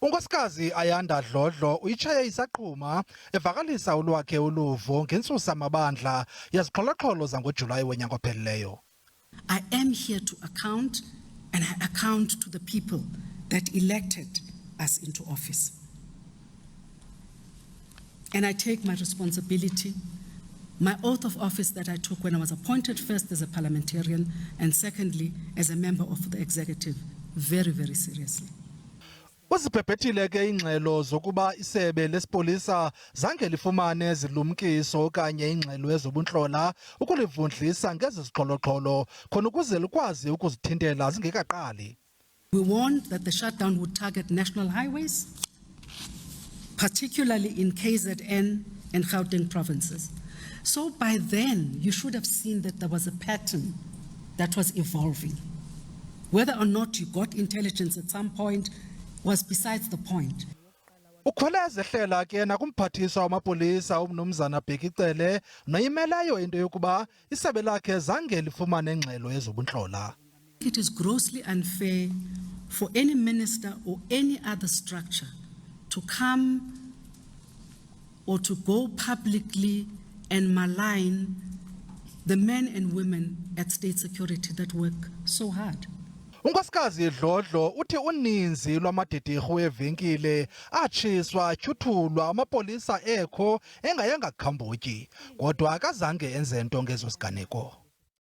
Unkosikazi Ayanda Dlodlo uyitshaye isaqhuma evakalisa ulwakhe uluvo ngentsusa amabandla yezixholo-xholo zangoJuly wonyaka ophelileyo. I am here to account, and I account to the people that elected us into office. And I take my responsibility, my oath of office that I took when I was appointed first as a parliamentarian and secondly as a member of the executive, very, very seriously. Uziphephethile ke ingxelo zokuba isebe lesipolisa zange lifumane izilumkiso okanye ingxelo ezobuntlola ukulivundlisa ngezizixholo-xholo khona ukuze likwazi ukuzithintela zingekaqali. We warned that the shutdown would target national highways, particularly in KZN and Gauteng provinces. So by then, you should have seen that there was a pattern that was evolving. Whether or not you got intelligence at some point was besides the point. Ukhweleze hlela ke nakumphathiswa wamapolisa umnumzana Bhekicele noyimeleyo into yokuba isebe lakhe zange lifumane ingxelo ezobuntlola. It is grossly unfair for any minister or any other structure to come or to go publicly and malign the men and women at state security that work so hard. Unkosikazi Dlodlo uthi uninzi lwamadidirhu evenkile atshiswa atyhuthulwa amapolisa ekho engayanga khambotyi kodwa akazange enze nto ngezo siganeko.